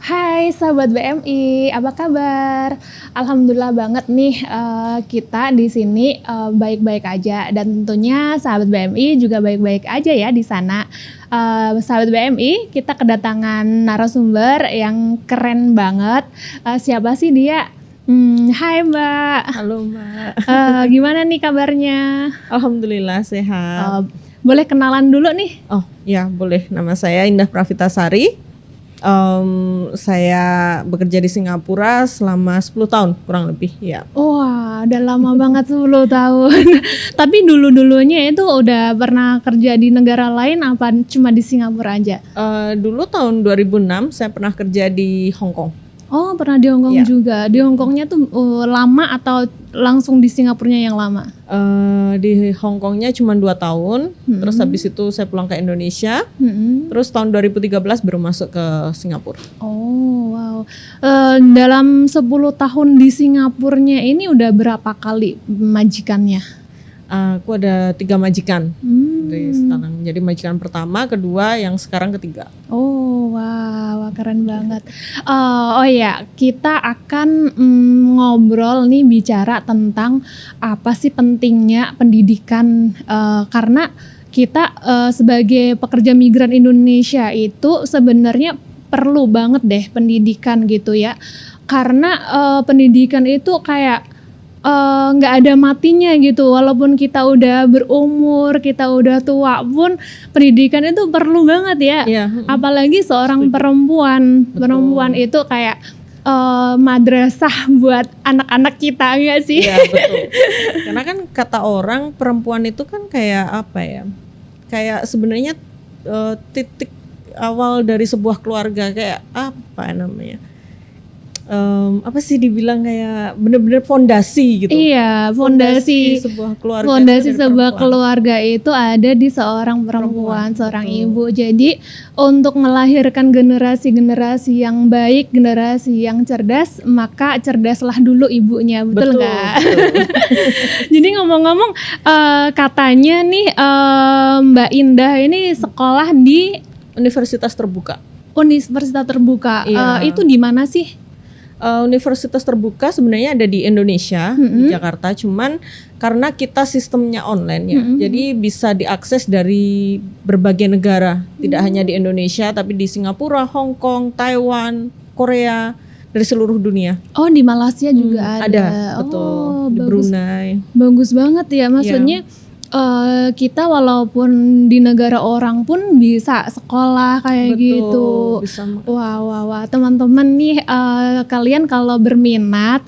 Hai sahabat BMI, apa kabar? Alhamdulillah banget nih kita di sini baik-baik aja dan tentunya sahabat BMI juga baik-baik aja ya di sana. Sahabat BMI, kita kedatangan narasumber yang keren banget. Siapa sih dia? Hai Mbak. Halo Mbak. Gimana nih kabarnya? Alhamdulillah sehat. Boleh kenalan dulu nih? Oh ya boleh, nama saya Indah Pravitasari. Saya bekerja di Singapura selama 10 tahun kurang lebih ya. Wah, udah lama banget 10 tahun. Tapi dulu-dulunya itu udah pernah kerja di negara lain apa cuma di Singapura aja? Dulu tahun 2006 saya pernah kerja di Hong Kong. Oh, pernah di Hong Kong Ya. juga. Di Hong Kongnya tuh lama atau langsung di Singapurnya yang lama? Di Hong Kongnya cuma 2 tahun. Terus habis itu saya pulang ke Indonesia. Terus tahun 2013 baru masuk ke Singapura. Oh, wow. Dalam 10 tahun di Singapurnya ini udah berapa kali majikannya? Aku ada 3 majikan dari Hmm. sekarang. Jadi majikan pertama, kedua, yang sekarang ketiga. Oh, wow, keren banget. Oh ya, kita akan ngobrol nih bicara tentang apa sih pentingnya pendidikan karena kita sebagai pekerja migran Indonesia itu sebenarnya perlu banget deh pendidikan gitu ya. Karena pendidikan itu kayak nggak ada matinya gitu, walaupun kita udah berumur, kita udah tua pun pendidikan itu perlu banget ya. Iya. Apalagi seorang perempuan, perempuan itu kayak madrasah buat anak-anak kita, enggak sih? Iya betul. Karena kan kata orang perempuan itu kan kayak apa ya? Kayak sebenarnya titik awal dari sebuah keluarga, kayak apa namanya? Apa sih dibilang kayak bener-bener fondasi gitu. Iya, fondasi sebuah keluarga. fondasi itu dari sebuah perempuan. keluarga itu ada di seorang perempuan, seorang ibu. Jadi untuk melahirkan generasi-generasi yang baik, generasi yang cerdas, maka cerdaslah dulu ibunya, betul nggak? betul. Jadi ngomong-ngomong, katanya nih Mbak Indah ini sekolah di Universitas terbuka. Universitas Terbuka. Iya. Itu di mana sih? Universitas terbuka sebenarnya ada di Indonesia, di Jakarta, cuman karena kita sistemnya online ya, jadi bisa diakses dari berbagai negara, tidak hanya di Indonesia tapi di Singapura, Hong Kong, Taiwan, Korea, dari seluruh dunia. Oh, di Malaysia juga ada. Betul. Oh, Di bagus. Brunei. Bagus banget ya, maksudnya kita walaupun di negara orang pun bisa sekolah kayak Betul, gitu. bisa Wah, teman-teman nih, kalian kalau berminat,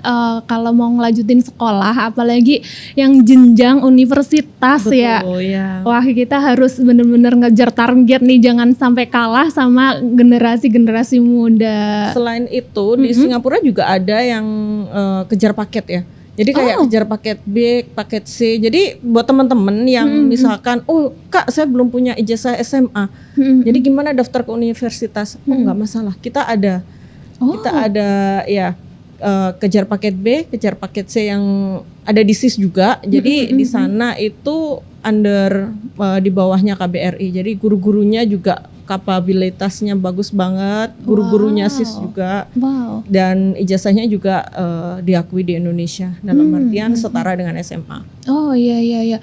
kalau mau ngelanjutin sekolah, apalagi yang jenjang universitas ya. Betul, ya. Wah, kita harus bener-bener ngejar target nih, jangan sampai kalah sama generasi-generasi muda. Selain itu di Singapura juga ada yang kejar paket ya. Jadi kayak kejar paket B, paket C. Jadi buat teman-teman yang misalkan, oh Kak saya belum punya ijazah SMA, jadi gimana daftar ke universitas? Oh nggak masalah, kita ada ya kejar paket B, kejar paket C yang ada di SIS juga. Jadi di sana itu under di bawahnya KBRI. Jadi guru-gurunya juga kapabilitasnya bagus banget, guru-gurunya SIS juga. Wow. Dan ijazahnya juga diakui di Indonesia dalam artian setara dengan SMA. Oh iya.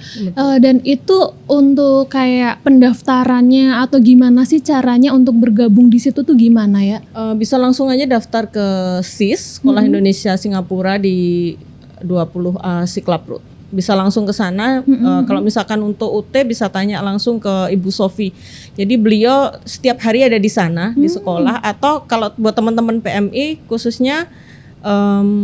Dan itu untuk kayak pendaftarannya atau gimana sih caranya untuk bergabung di situ tuh gimana ya? Bisa langsung aja daftar ke SIS, Sekolah Indonesia Singapura di 20 Siklap Road. Bisa langsung ke sana. Kalau misalkan untuk UT bisa tanya langsung ke Ibu Sofi. Jadi beliau setiap hari ada di sana di sekolah. Atau kalau buat teman-teman PMI khususnya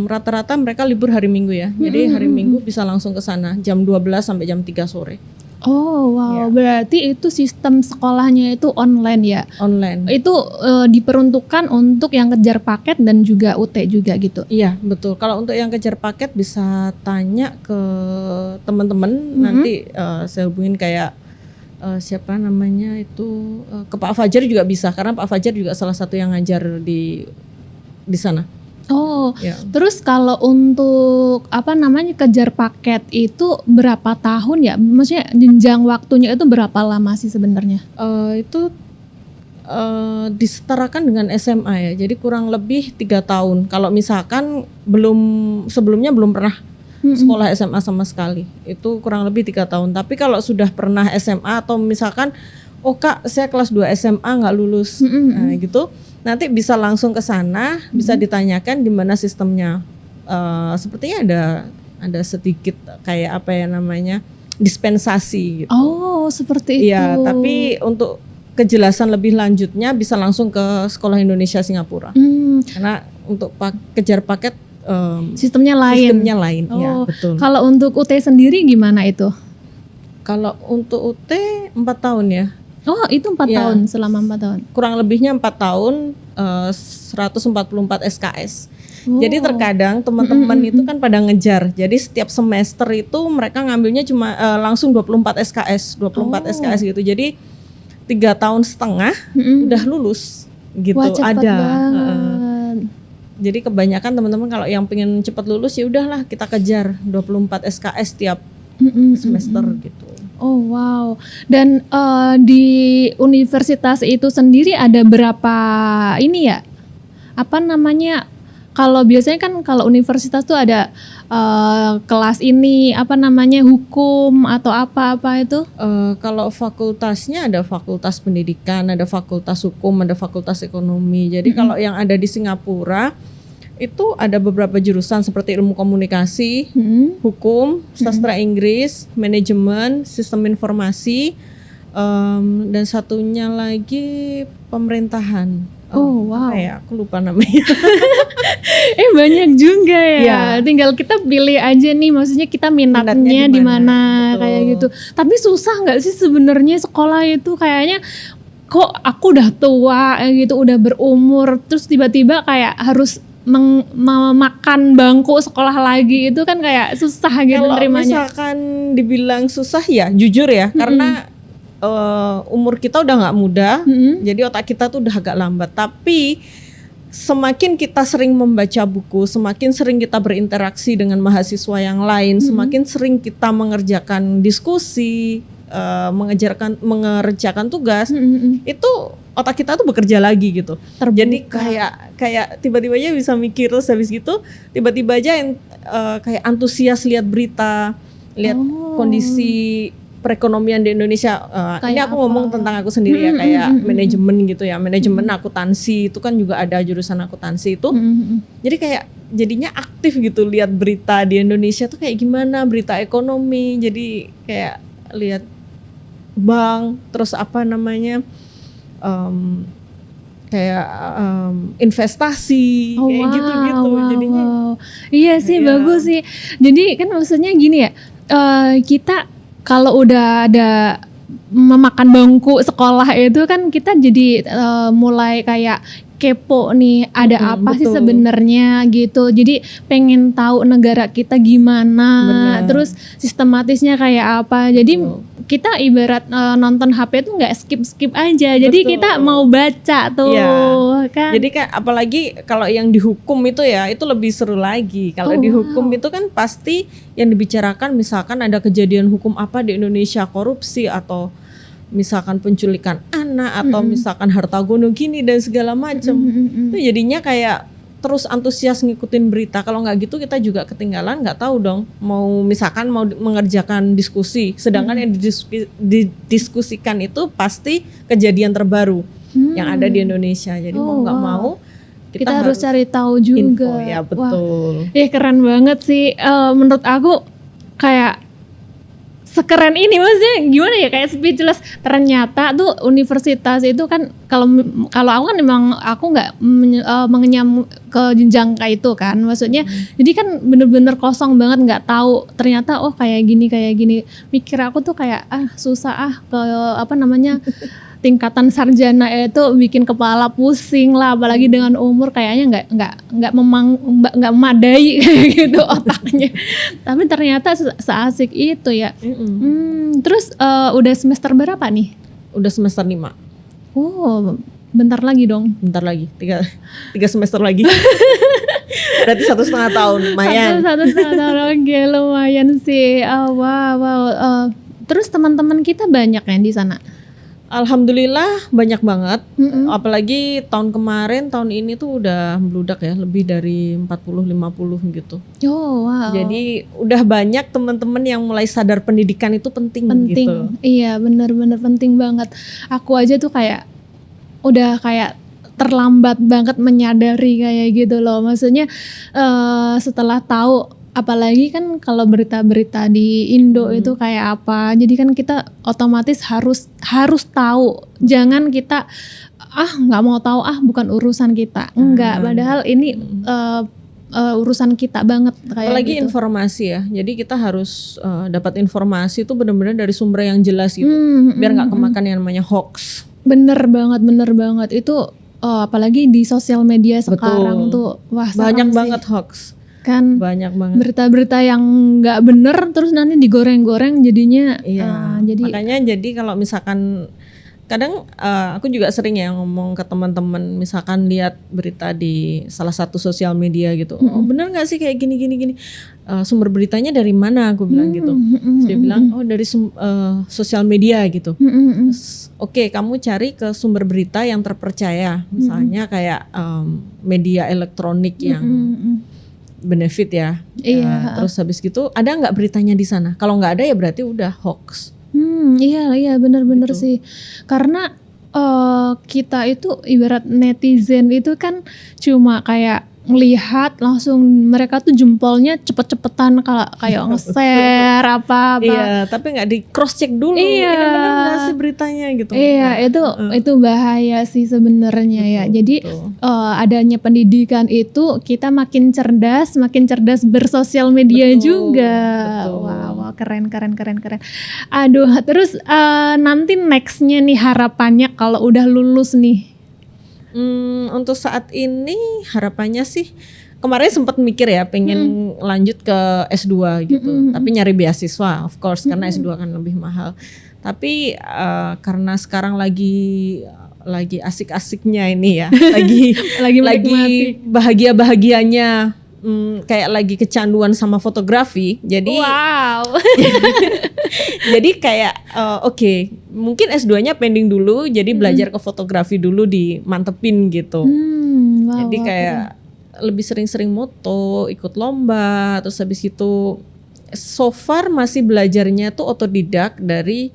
rata-rata mereka libur hari Minggu ya. Jadi hari Minggu bisa langsung ke sana jam 12 sampai jam 3 sore. Oh wow, berarti itu sistem sekolahnya itu online ya? Online. Itu diperuntukkan untuk yang kejar paket dan juga UT juga gitu? Iya betul. Kalau untuk yang kejar paket bisa tanya ke teman-teman. Nanti saya hubungin kayak siapa namanya itu ke Pak Fajar juga bisa. Karena Pak Fajar juga salah satu yang ngajar di sana. Oh, Ya. terus kalau untuk apa namanya kejar paket itu berapa tahun ya? Maksudnya jenjang waktunya itu berapa lama sih sebenarnya? Itu disetarakan dengan SMA ya. Jadi kurang lebih 3 tahun. Kalau misalkan sebelumnya belum pernah sekolah SMA sama sekali, itu kurang lebih 3 tahun. Tapi kalau sudah pernah SMA atau misalkan, oh Kak, saya kelas 2 SMA nggak lulus, nah gitu, nanti bisa langsung ke sana, bisa ditanyakan gimana sistemnya. Sepertinya ada sedikit kayak apa ya namanya, dispensasi gitu. Oh, seperti itu. Iya, tapi untuk kejelasan lebih lanjutnya bisa langsung ke Sekolah Indonesia Singapura. Karena untuk kejar paket Sistemnya lain. Ya, Oh, betul. kalau untuk UT sendiri gimana itu? Kalau untuk UT 4 tahun ya. Oh, itu 4 Ya. tahun, selama 4 tahun. Kurang lebihnya 4 tahun, 144 SKS. Jadi terkadang teman-teman itu kan pada ngejar. Jadi setiap semester itu mereka ngambilnya cuma langsung 24 SKS, 24 SKS gitu. Jadi 3 tahun setengah udah lulus gitu. Wah, cepat ada. banget. Jadi kebanyakan teman-teman kalau yang pengen cepat lulus ya udahlah kita kejar 24 SKS tiap semester gitu. Oh wow. Dan di universitas itu sendiri ada berapa ini ya? Apa namanya? Kalau biasanya kan kalau universitas tuh ada kelas ini apa namanya, hukum atau apa-apa itu? Kalau fakultasnya ada fakultas pendidikan, ada fakultas hukum, ada fakultas ekonomi. Jadi kalau yang ada di Singapura itu ada beberapa jurusan seperti ilmu komunikasi, hukum, sastra Inggris, manajemen, sistem informasi, dan satunya lagi pemerintahan. Oh wow. Apa ya? Aku lupa namanya. Banyak juga ya. Ya. Tinggal kita pilih aja nih, maksudnya kita minatnya Minatnya di di mana mana, betul. kayak gitu. Tapi susah nggak sih sebenarnya sekolah itu, kayaknya kok aku udah tua gitu, udah berumur, terus tiba-tiba kayak harus memakan bangku sekolah lagi, itu kan kayak susah gitu Kalau nerimanya. misalkan dibilang susah ya, jujur ya, karena umur kita udah nggak muda, jadi otak kita tuh udah agak lambat. Tapi semakin kita sering membaca buku, semakin sering kita berinteraksi dengan mahasiswa yang lain, semakin sering kita mengerjakan diskusi, mengerjakan tugas, itu otak kita tuh bekerja lagi gitu. Terbuka. Jadi kayak tiba-tiba aja bisa mikir, terus habis gitu tiba-tiba aja kayak antusias lihat berita, lihat kondisi perekonomian di Indonesia. Ini Kayak aku apa? ngomong tentang aku sendiri ya, kayak manajemen gitu ya, manajemen akuntansi itu kan juga ada jurusan akuntansi itu. Jadi kayak jadinya aktif gitu lihat berita di Indonesia tuh kayak gimana, berita ekonomi. Jadi kayak lihat bank, terus apa namanya, kayak investasi, kayak gitu-gitu. Jadinya Iya sih, bagus sih. Jadi kan maksudnya gini ya, kita kalau udah ada memakan bangku sekolah itu kan kita jadi mulai kayak kepo nih, ada apa sih betul. sebenarnya gitu. Jadi pengen tahu negara kita gimana, Bener. terus sistematisnya kayak apa. Jadi kita ibarat nonton HP tuh nggak skip aja. Jadi Betul. kita mau baca tuh, Iya. kan. Jadi kan apalagi kalau yang dihukum itu ya, itu lebih seru lagi. Kalau dihukum itu kan pasti yang dibicarakan misalkan ada kejadian hukum apa di Indonesia, korupsi atau misalkan penculikan anak atau misalkan harta gono gini dan segala macam. Itu jadinya kayak terus antusias ngikutin berita. Kalau nggak gitu kita juga ketinggalan, nggak tahu dong mau misalkan mau mengerjakan diskusi, sedangkan yang didiskusikan itu pasti kejadian terbaru yang ada di Indonesia. Jadi mau nggak mau kita harus cari tahu juga. info, ya betul. Wah, keren banget sih. Menurut aku kayak sekeren ini, maksudnya gimana ya, kayak speechless. Ternyata tuh universitas itu kan kalau aku kan memang aku nggak mengenyam ke jenjang kayak itu kan, maksudnya jadi kan bener-bener kosong banget, nggak tahu ternyata oh kayak gini. Mikir aku tuh kayak susah ke apa namanya tingkatan sarjana itu bikin kepala pusing lah, apalagi dengan umur kayaknya nggak memadai kayak gitu otaknya. Tapi ternyata seasik itu ya. Terus udah semester berapa nih? Udah semester 5. Oh, bentar lagi dong. Bentar lagi, tiga semester lagi. Berarti 1,5 tahun, lumayan. Satu setengah tahun, oke, lumayan sih. Wow. Terus teman-teman kita banyak ya di sana? Alhamdulillah banyak banget. Apalagi tahun kemarin, tahun ini tuh udah meludak ya, lebih dari 40-50 gitu. Oh wow. Jadi udah banyak teman-teman yang mulai sadar pendidikan itu penting gitu. Iya benar-benar penting banget. Aku aja tuh kayak udah kayak terlambat banget menyadari kayak gitu loh. Maksudnya setelah tahu, apalagi kan kalau berita-berita di Indo itu kayak apa, jadi kan kita otomatis harus tahu. Jangan kita nggak mau tahu, bukan urusan kita. Enggak, padahal ini urusan kita banget kayak Apalagi gitu. informasi ya. Jadi kita harus dapat informasi itu benar-benar dari sumber yang jelas gitu. Biar nggak kemakan yang namanya hoax. Bener banget itu apalagi di sosial media sekarang tuh wah Banyak serem banget sih. hoax. Kan Banyak banget. berita-berita yang nggak bener terus nanti digoreng-goreng jadinya. Jadi Makanya jadi kalau misalkan kadang aku juga sering ya ngomong ke teman-teman, misalkan lihat berita di salah satu sosial media gitu, oh benar nggak sih kayak gini, sumber beritanya dari mana, aku bilang gitu. Terus dia bilang dari sosial media gitu. Terus, oke, kamu cari ke sumber berita yang terpercaya, misalnya kayak media elektronik yang benefit ya. Terus habis gitu ada nggak beritanya di sana? Kalau nggak ada ya berarti udah hoax. Iya benar-benar sih. Karena kita itu ibarat netizen itu kan cuma kayak ngelihat langsung, mereka tuh jempolnya cepet-cepetan kayak nge-share apa. Iya, tapi nggak di cross check dulu. Iya. Ini benar nggak sih beritanya gitu. Iya, itu bahaya sih sebenarnya ya. Jadi adanya pendidikan itu kita makin cerdas bersosial media juga. Wow, keren. Aduh, terus nanti nextnya nih harapannya kalau udah lulus nih. Untuk saat ini harapannya sih, kemarin sempat mikir ya pengen lanjut ke S2 gitu, tapi nyari beasiswa of course karena S2 kan lebih mahal. Tapi karena sekarang lagi asik-asiknya ini ya, lagi bahagia-bahagianya, kayak lagi kecanduan sama fotografi. Jadi jadi kayak oke, mungkin S2-nya pending dulu, jadi belajar ke fotografi dulu, dimantepin gitu. Jadi kayak lebih sering-sering moto, ikut lomba, terus habis itu so far masih belajarnya tuh otodidak dari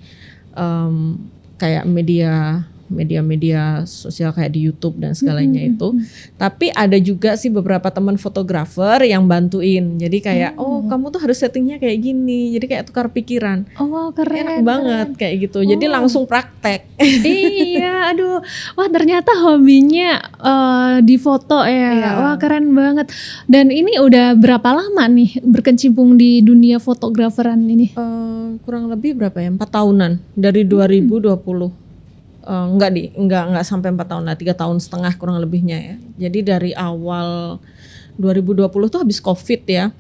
kayak media sosial kayak di YouTube dan segalanya itu. Tapi ada juga sih beberapa teman fotografer yang bantuin. Jadi kayak kamu tuh harus settingnya kayak gini. Jadi kayak tukar pikiran. Oh keren. Enak banget kayak gitu. Jadi langsung praktek. Iya, aduh, wah ternyata hobinya di foto ya. Iya. Wah keren banget. Dan ini udah berapa lama nih berkecimpung di dunia fotograferan ini? Kurang lebih berapa ya? 4 tahunan dari 2020. Enggak sampai 4 tahun lah, 3 tahun setengah kurang lebihnya ya. Jadi dari awal 2020 tuh habis COVID ya.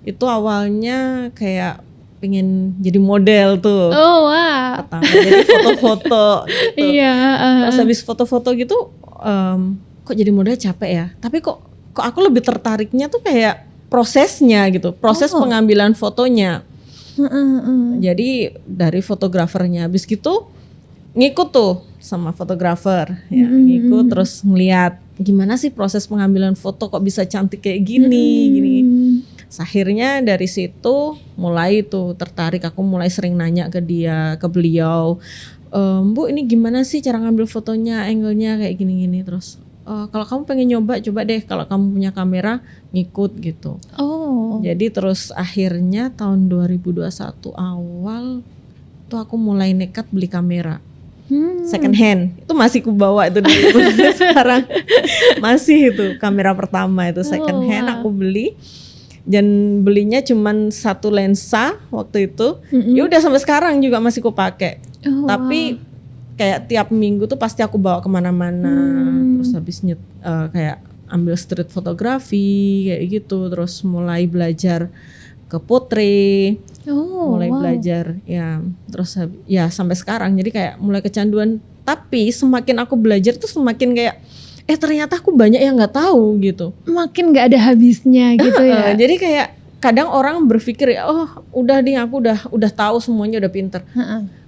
Itu awalnya kayak pengen jadi model tuh. Oh wow. Pertama jadi foto-foto gitu. Iya. Terus habis foto-foto gitu kok jadi model capek ya. Tapi kok aku lebih tertariknya tuh kayak prosesnya gitu. Proses pengambilan fotonya. Jadi dari fotografernya habis gitu ngikut tuh sama fotografer ya, ngikut terus ngeliat gimana sih proses pengambilan foto kok bisa cantik kayak gini. Akhirnya dari situ mulai tuh tertarik, aku mulai sering nanya ke beliau, Bu ini gimana sih cara ngambil fotonya, angle-nya kayak gini-gini. Terus kalau kamu pengen coba deh, kalau kamu punya kamera ngikut gitu. Jadi terus akhirnya tahun 2021 awal tuh aku mulai nekat beli kamera. Second hand itu masih ku bawa itu dulu. Sekarang masih itu kamera pertama itu second hand aku beli, dan belinya cuman 1 lensa waktu itu. Ya udah sampai sekarang juga masih ku pakai. Tapi kayak tiap minggu tuh pasti aku bawa kemana-mana. Terus habis kayak ambil street fotografi kayak gitu. Terus mulai belajar ke portrait. Mulai belajar ya, terus ya sampai sekarang. Jadi kayak mulai kecanduan. Tapi semakin aku belajar tuh semakin kayak ternyata aku banyak yang nggak tahu gitu. Makin nggak ada habisnya gitu ya. Jadi kayak kadang orang berpikir udah nih aku udah tahu semuanya, udah pinter.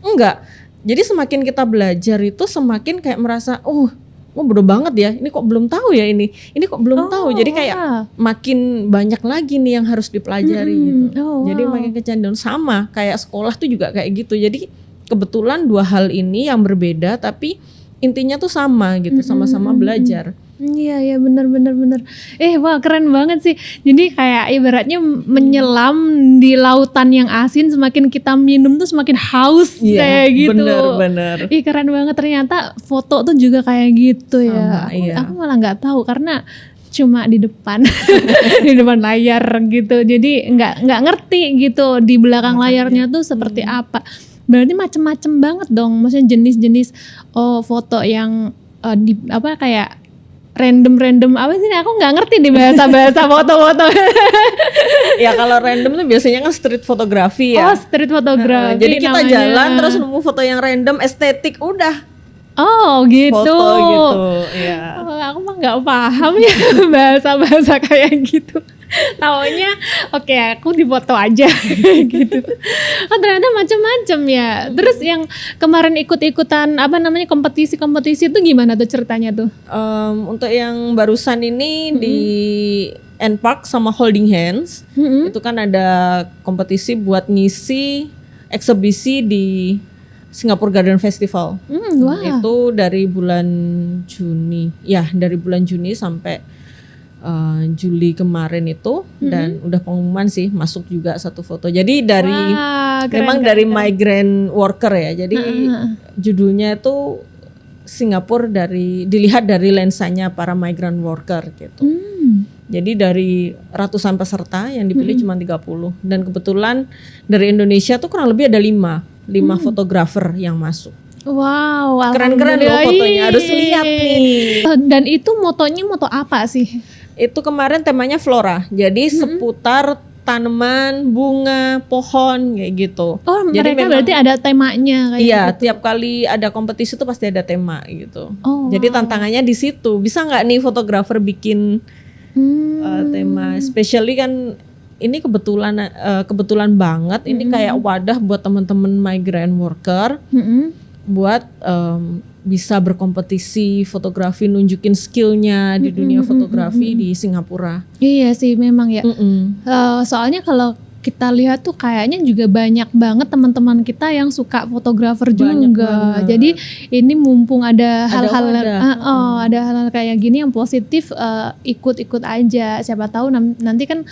Enggak, Jadi semakin kita belajar itu semakin kayak merasa bodoh banget ya, ini kok belum tahu ya, ini kok belum tahu. Jadi kayak makin banyak lagi nih yang harus dipelajari gitu. Jadi makin kecanduan. Sama kayak sekolah tuh juga kayak gitu. Jadi kebetulan dua hal ini yang berbeda tapi intinya tuh sama gitu, sama-sama belajar. Iya benar. Wah keren banget sih. Jadi kayak ibaratnya menyelam di lautan yang asin, semakin kita minum tuh semakin haus kayak gitu. Bener. Keren banget, ternyata foto tuh juga kayak gitu. Sama, ya. Aku malah nggak tahu karena cuma di depan di depan layar gitu. Jadi nggak ngerti gitu di belakang layarnya tuh seperti apa. Berarti macem-macem banget dong. Maksudnya jenis-jenis foto yang kayak random apa sih? Aku nggak ngerti di bahasa foto-foto. Ya kalau random tuh biasanya kan street photography ya. Street photography. Jadi kita jalan terus nemu foto yang random, estetik, udah. Gitu. Foto gitu. Ya. Aku mah nggak paham ya bahasa kayak gitu. Taunya aku difoto aja gitu. Ternyata macam-macam ya. Terus yang kemarin ikut-ikutan kompetisi itu gimana tuh ceritanya tuh? Untuk yang barusan ini di NPark sama Holding Hands, itu kan ada kompetisi buat ngisi eksibisi di Singapore Garden Festival. Itu dari bulan Juni. Ya, dari bulan Juni sampai Juli kemarin itu, dan udah pengumuman sih masuk juga satu foto. Jadi memang dari migrant worker ya. Jadi judulnya itu Singapura dilihat dari lensanya para migrant worker gitu. Jadi dari ratusan peserta yang dipilih cuma 30, dan kebetulan dari Indonesia tuh kurang lebih ada 5 fotografer yang masuk. Wow, keren-keren loh fotonya, harus lihat nih. Dan itu motonya moto apa sih? Itu kemarin temanya flora, jadi seputar tanaman, bunga, pohon kayak gitu. Jadi mereka berarti ada temanya kayak iya, gitu. Tiap kali ada kompetisi tuh pasti ada tema gitu. Jadi tantangannya di situ, bisa nggak nih fotografer bikin tema, especially kan ini kebetulan banget. Ini kayak wadah buat teman-teman migrant worker buat bisa berkompetisi fotografi, nunjukin skillnya di dunia fotografi di Singapura. Iya sih memang ya. Soalnya kalau kita lihat tuh kayaknya juga banyak banget teman-teman kita yang suka fotografer juga. Jadi ini mumpung ada hal-hal kayak gini yang positif, ikut-ikut aja. Siapa tahu nanti kan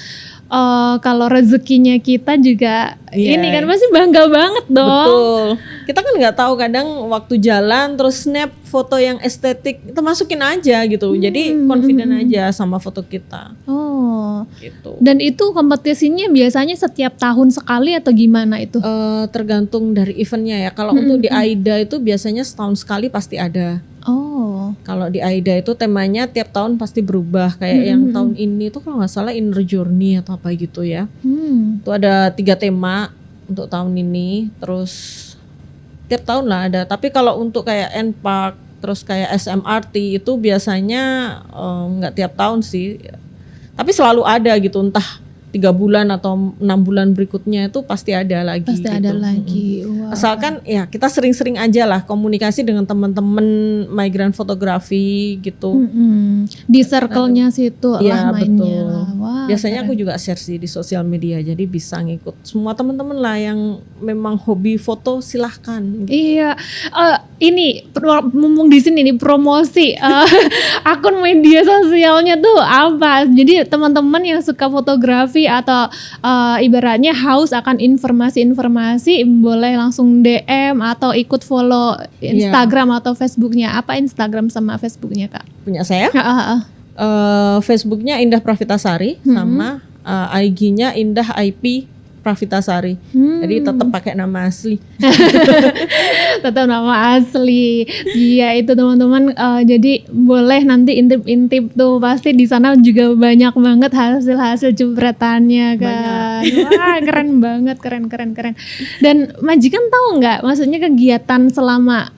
kalau rezekinya kita juga ini kan pasti bangga banget dong. Betul. Kita kan nggak tahu, kadang waktu jalan terus snap foto yang estetik, kita masukin aja gitu. Jadi confident aja sama foto kita. Gitu. Dan itu kompetisinya biasanya setiap tahun sekali atau gimana itu? Tergantung dari eventnya ya. Kalau untuk di AIDA itu biasanya setahun sekali pasti ada. Kalau di AIDA itu temanya tiap tahun pasti berubah. Kayak yang tahun ini tuh kalau nggak salah Inner Journey atau apa gitu ya. Itu ada 3 tema untuk tahun ini. Terus tiap tahun lah ada. Tapi kalau untuk kayak NPark terus kayak SMRT itu biasanya nggak tiap tahun sih. Tapi selalu ada gitu, entah 3 bulan atau 6 bulan berikutnya itu pasti ada lagi. Pasti gitu. ada lagi. Wow. Asalkan ya kita sering-sering aja lah komunikasi dengan teman-teman migran fotografi gitu. Di circle-nya situ ya, lah mainnya. Betul. Wah, biasanya aku juga share sih di sosial media, jadi bisa ngikut semua teman-teman lah yang memang hobi foto, silahkan. Gitu. Iya, ini mumpung di sini nih promosi akun media sosialnya tuh apa? Jadi teman-teman yang suka fotografi atau ibaratnya haus akan informasi-informasi boleh langsung DM atau ikut follow Instagram atau Facebooknya. Apa Instagram sama Facebooknya Kak? Punya saya? Facebooknya Indah Pravitasari sama IG-nya Indah IP Pravitasari. Jadi tetap pakai nama asli. Tetap nama asli. Iya itu teman-teman. Jadi boleh nanti intip-intip tuh, pasti di sana juga banyak banget hasil-hasil jepretannya kan. Wah keren banget, keren. Dan majikan tahu nggak? Maksudnya kegiatan selama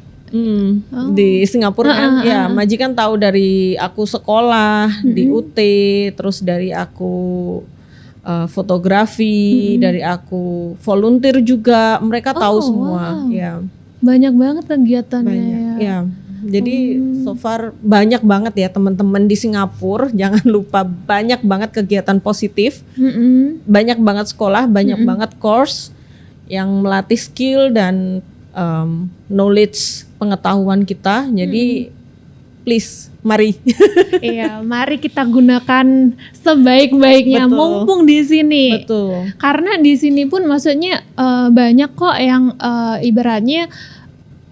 di Singapura kan, ya majikan tahu dari aku sekolah di UT, terus dari aku fotografi, dari aku volunteer juga, mereka tahu semua. Ya. banyak banget kegiatannya Banyak. ya. Ya. Jadi so far banyak banget ya teman-teman di Singapura. Jangan lupa banyak banget kegiatan positif. Banyak banget sekolah, banyak banget course yang melatih skill dan knowledge pengetahuan kita. Jadi please, mari. Iya, mari kita gunakan sebaik-baiknya Betul. mumpung di sini. Betul. Karena di sini pun maksudnya banyak kok yang ibaratnya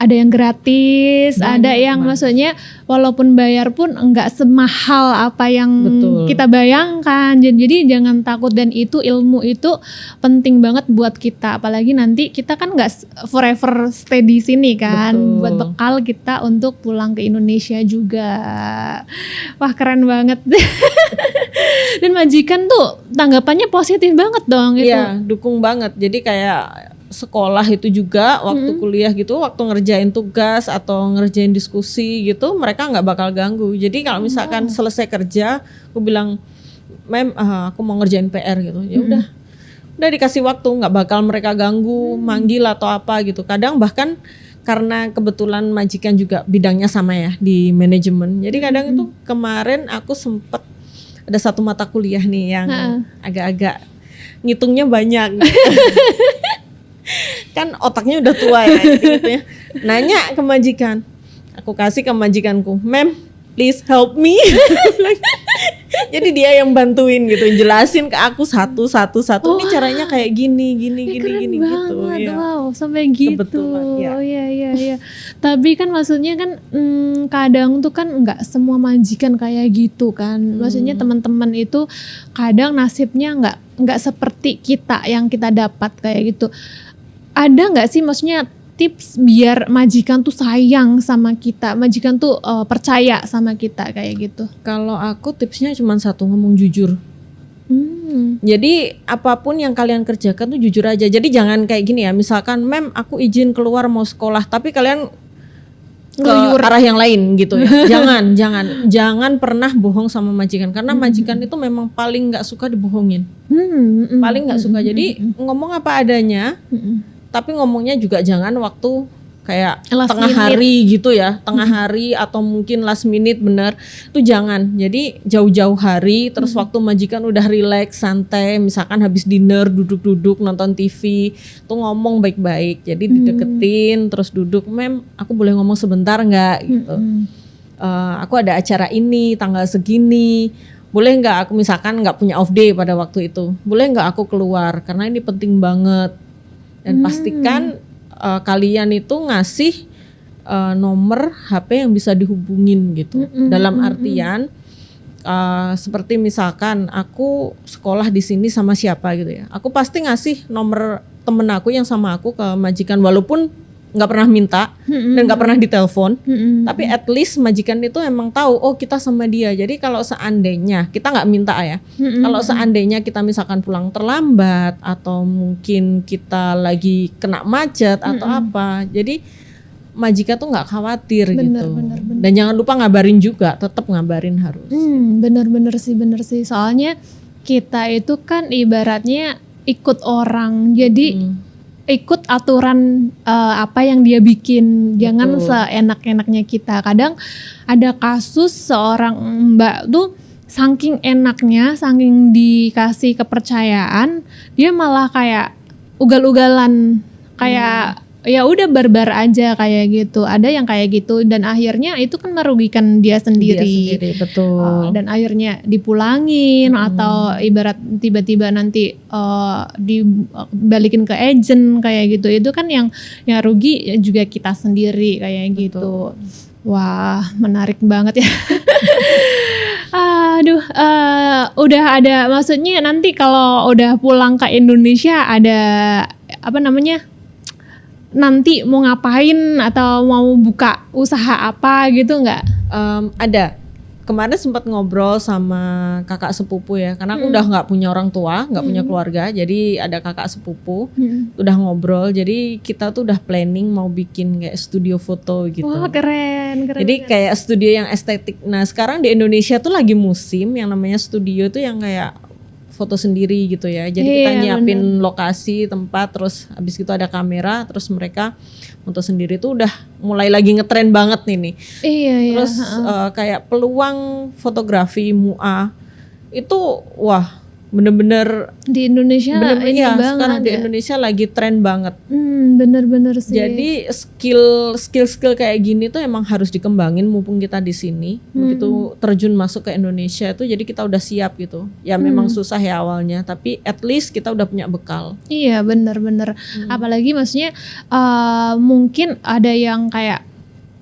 ada yang gratis, ada yang maksudnya walaupun bayar pun enggak semahal apa yang Betul. kita bayangkan. Jadi jangan takut, dan itu ilmu itu penting banget buat kita. Apalagi nanti kita kan enggak forever stay di sini kan. Betul. Buat bekal kita untuk pulang ke Indonesia juga. Wah, keren banget. Dan majikan tuh tanggapannya positif banget dong itu. Iya, dukung banget. Jadi kayak sekolah itu juga waktu kuliah gitu, waktu ngerjain tugas atau ngerjain diskusi gitu, mereka nggak bakal ganggu. Jadi kalau misalkan selesai kerja, aku bilang, "Mem, aku mau ngerjain PR gitu." Ya udah dikasih waktu, nggak bakal mereka ganggu, manggil atau apa gitu. Kadang bahkan karena kebetulan majikan juga bidangnya sama ya di manajemen. Jadi kadang itu kemarin aku sempet ada satu mata kuliah nih yang agak-agak ngitungnya banyak. Kan otaknya udah tua ya, gitu ya. Nanya ke majikan, aku kasih ke majikanku, "Mem, please help me." Jadi dia yang bantuin gitu, jelasin ke aku satu. Ini caranya kayak gini Keren gitu. banget, Ya. wow, sampai gitu. Kebetulan, ya. Oh iya. Tapi kan maksudnya kan kadang tuh kan nggak semua majikan kayak gitu kan. Maksudnya teman-teman itu kadang nasibnya nggak seperti kita yang kita dapat kayak gitu. Ada nggak sih maksudnya tips biar majikan tuh sayang sama kita, majikan tuh percaya sama kita kayak gitu? Kalau aku tipsnya cuma satu, ngomong jujur. Jadi apapun yang kalian kerjakan tuh jujur aja. Jadi jangan kayak gini ya, misalkan, "Mem, aku izin keluar mau sekolah," tapi kalian ke arah yang lain gitu ya. Jangan pernah bohong sama majikan, karena majikan itu memang paling nggak suka dibohongin. Paling nggak suka. Jadi ngomong apa adanya. Tapi ngomongnya juga jangan waktu kayak Last tengah minute. hari gitu ya, tengah hari atau mungkin last minute, bener. Itu jangan. Jadi jauh-jauh hari, terus waktu majikan udah relax, santai, misalkan habis dinner duduk-duduk nonton TV, tuh ngomong baik-baik. Jadi dideketin, terus duduk, "Mem, aku boleh ngomong sebentar nggak?" gitu. Aku ada acara ini tanggal segini. Boleh nggak aku misalkan nggak punya off day pada waktu itu, boleh nggak aku keluar karena ini penting banget. Dan pastikan kalian itu ngasih nomor HP yang bisa dihubungin gitu. Dalam artian seperti misalkan aku sekolah di sini sama siapa gitu ya. Aku pasti ngasih nomor temen aku yang sama aku ke majikan, walaupun nggak pernah minta dan nggak pernah ditelepon, tapi at least majikan itu emang tahu, oh kita sama dia. Jadi kalau seandainya kita nggak minta ya, kalau seandainya kita misalkan pulang terlambat atau mungkin kita lagi kena macet atau apa, jadi majikan tuh nggak khawatir gitu. Bener. Dan jangan lupa ngabarin juga, tetap ngabarin harus. Bener sih. Soalnya kita itu kan ibaratnya ikut orang, jadi ikut aturan apa yang dia bikin, jangan seenak-enaknya kita. Kadang ada kasus seorang mbak tuh saking enaknya, saking dikasih kepercayaan, dia malah kayak ugal-ugalan, kayak ya udah barbar aja kayak gitu. Ada yang kayak gitu dan akhirnya itu kan merugikan dia sendiri. Betul. Dan akhirnya dipulangin atau ibarat tiba-tiba nanti dibalikin ke agent kayak gitu. Itu kan yang rugi juga kita sendiri kayak gitu. Wah, menarik banget ya. Aduh, udah ada, maksudnya nanti kalau udah pulang ke Indonesia ada apa namanya? Nanti mau ngapain atau mau buka usaha apa gitu nggak? Ada. Kemarin sempat ngobrol sama kakak sepupu ya, karena aku udah nggak punya orang tua, nggak punya keluarga, jadi ada kakak sepupu, udah ngobrol, jadi kita tuh udah planning mau bikin kayak studio foto gitu. Wah, keren. Jadi kayak studio yang estetik. Nah sekarang di Indonesia tuh lagi musim yang namanya studio tuh yang kayak foto sendiri gitu ya. Jadi kita nyiapin lokasi, tempat, terus habis gitu ada kamera, terus mereka foto sendiri tuh udah mulai lagi ngetren banget nih. Terus kayak peluang fotografi MUA itu wah bener-bener di Indonesia ini banget sekarang di Indonesia lagi tren banget. Bener-bener sih. Jadi skill kayak gini tuh emang harus dikembangin mumpung kita di sini. Begitu terjun masuk ke Indonesia tuh jadi kita udah siap gitu. Ya memang susah ya awalnya, tapi at least kita udah punya bekal. Iya bener-bener. Apalagi maksudnya mungkin ada yang kayak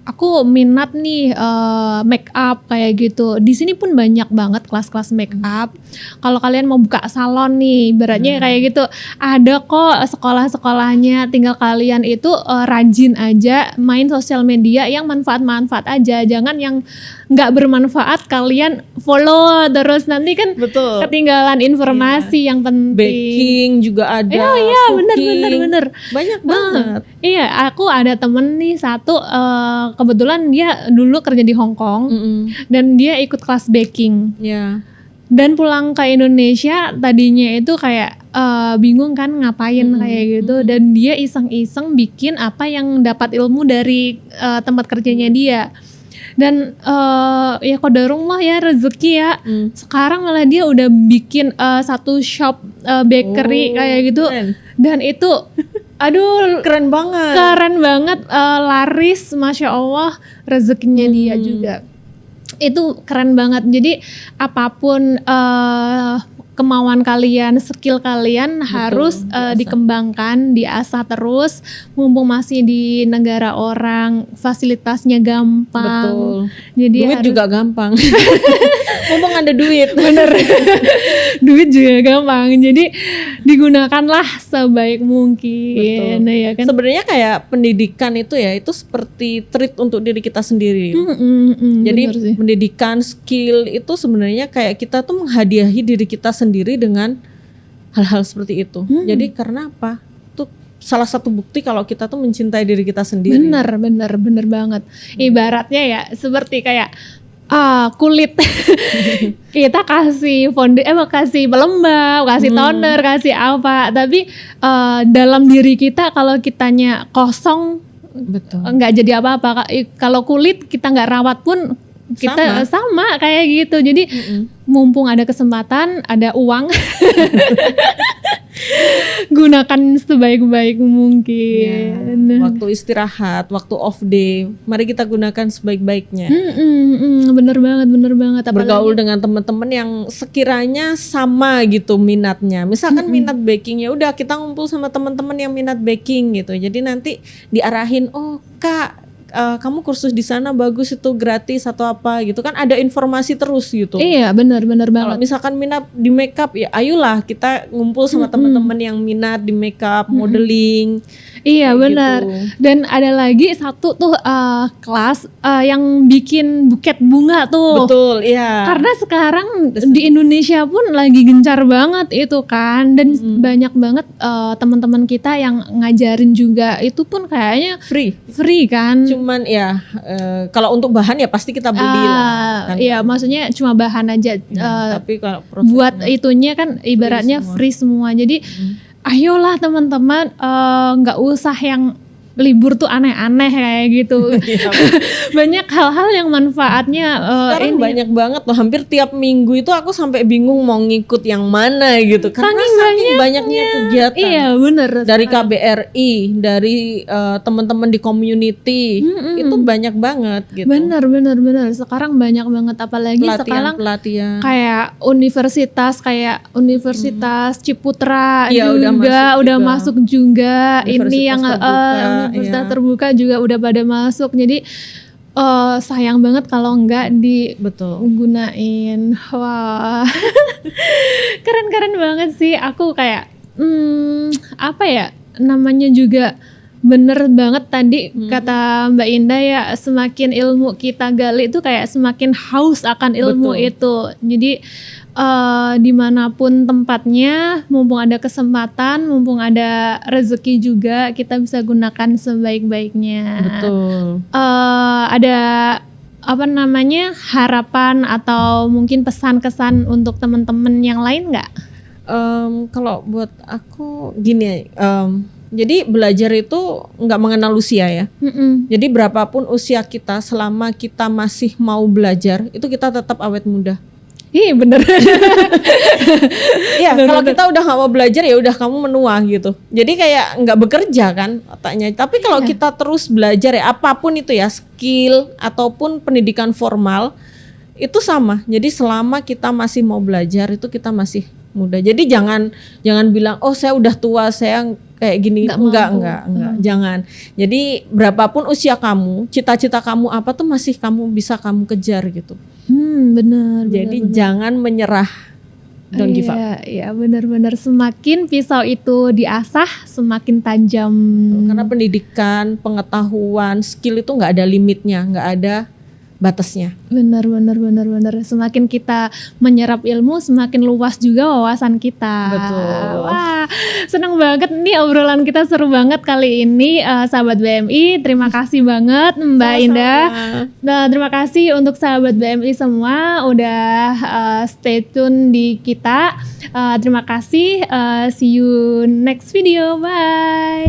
aku minat nih make up kayak gitu. Di sini pun banyak banget kelas-kelas make up. Kalau kalian mau buka salon nih, ibaratnya kayak gitu, ada kok sekolah-sekolahnya. Tinggal kalian itu rajin aja main sosial media yang manfaat-manfaat aja. Jangan yang nggak bermanfaat kalian follow terus, nanti kan ketinggalan informasi yang penting. Baking juga ada. Iya bener. Banyak banget. Iya, aku ada temen nih satu kebetulan dia dulu kerja di Hong Kong dan dia ikut kelas baking. Dan pulang ke Indonesia tadinya itu kayak bingung kan ngapain kayak gitu, dan dia iseng-iseng bikin apa yang dapat ilmu dari tempat kerjanya dia. Dan ya qadarullah ya, rezeki ya. Sekarang malah dia udah bikin satu shop bakery kayak gitu. Dan itu aduh keren banget, laris, masya Allah, rezekinya dia juga. Itu keren banget. Jadi apapun kemauan kalian, skill kalian harus dikembangkan, diasah terus. Mumpung masih di negara orang, fasilitasnya gampang. Jadi duit juga gampang. Mumpung ada duit. Bener. Duit juga gampang. Jadi digunakanlah sebaik mungkin. Nah, ya kan? Sebenarnya kayak pendidikan itu ya, itu seperti treat untuk diri kita sendiri. Jadi pendidikan, skill itu sebenarnya kayak kita tuh menghadiahi diri kita sendiri dengan hal-hal seperti itu. Jadi karena apa? Itu salah satu bukti kalau kita tuh mencintai diri kita sendiri. Bener banget. Ibaratnya ya seperti kayak kulit kita kasih kasih pelembab, kasih toner, kasih apa, tapi dalam diri kita kalau kitanya kosong, nggak jadi apa-apa. Kalau kulit kita nggak rawat pun kita sama kayak gitu. Jadi mumpung ada kesempatan, ada uang, gunakan sebaik-baik mungkin. Waktu istirahat, waktu off day, mari kita gunakan sebaik-baiknya. Bener banget. Apalagi bergaul dengan teman-teman yang sekiranya sama gitu minatnya. Misalkan minat baking, ya udah kita ngumpul sama teman-teman yang minat baking gitu. Jadi nanti diarahin, oh Kak, kamu kursus di sana bagus, itu gratis atau apa gitu kan, ada informasi terus gitu. Iya benar banget. Kalau misalkan minat di makeup, ya ayolah kita ngumpul sama teman-teman yang minat di makeup, modeling. Iya benar. Gitu. Dan ada lagi satu tuh kelas yang bikin buket bunga tuh. Betul, iya. Karena sekarang di Indonesia pun lagi gencar banget itu kan, dan banyak banget teman-teman kita yang ngajarin juga. Itu pun kayaknya free kan. Cuman ya kalau untuk bahan ya pasti kita beli lah. Kan, iya, maksudnya cuma bahan aja. Tapi kalau buat itunya kan ibaratnya free semua. Jadi ayolah teman-teman, nggak usah yang libur tuh aneh-aneh kayak gitu. Banyak hal-hal yang manfaatnya sekarang banyak banget loh, hampir tiap minggu itu aku sampai bingung mau ngikut yang mana gitu, karena saking banyaknya kegiatan. Iya bener. Dari KBRI, dari teman-teman di community, itu banyak banget gitu. Bener. Sekarang banyak banget, apalagi sekarang kayak universitas Ciputra udah masuk juga. Ini yang universitas terbuka juga udah pada masuk. Jadi sayang banget kalau enggak digunain. Wah. Keren banget sih. Aku kayak apa ya namanya juga, bener banget tadi kata Mbak Indah ya, semakin ilmu kita gali itu kayak semakin haus akan ilmu itu. Jadi dimanapun tempatnya, mumpung ada kesempatan, mumpung ada rezeki juga, kita bisa gunakan sebaik-baiknya. Ada apa namanya harapan atau mungkin pesan-kesan untuk teman-teman yang lain nggak? Kalau buat aku gini, jadi belajar itu nggak mengenal usia ya. Jadi berapapun usia kita, selama kita masih mau belajar, itu kita tetap awet muda. Ih bener. Iya, kalau kita udah nggak mau belajar ya udah kamu menua gitu. Jadi kayak nggak bekerja kan otaknya. Tapi kalau kita terus belajar ya apapun itu ya, skill ataupun pendidikan formal itu sama. Jadi selama kita masih mau belajar itu kita masih muda. Jadi jangan bilang oh saya udah tua, saya kayak gini. Enggak. Jangan. Jadi berapapun usia kamu, cita-cita kamu apa tuh masih kamu bisa kamu kejar gitu. Benar. Jadi jangan menyerah. Don't give up. Iya, benar-benar semakin pisau itu diasah semakin tajam. Karena pendidikan, pengetahuan, skill itu nggak ada limitnya, nggak ada batasnya. Benar. Semakin kita menyerap ilmu, semakin luas juga wawasan kita. Betul. Wah, senang banget nih obrolan kita, seru banget kali ini, sahabat BMI. Terima kasih banget Mbak Sama-sama. Indah. Nah, terima kasih untuk sahabat BMI semua udah stay tune di kita. Terima kasih. See you next video. Bye.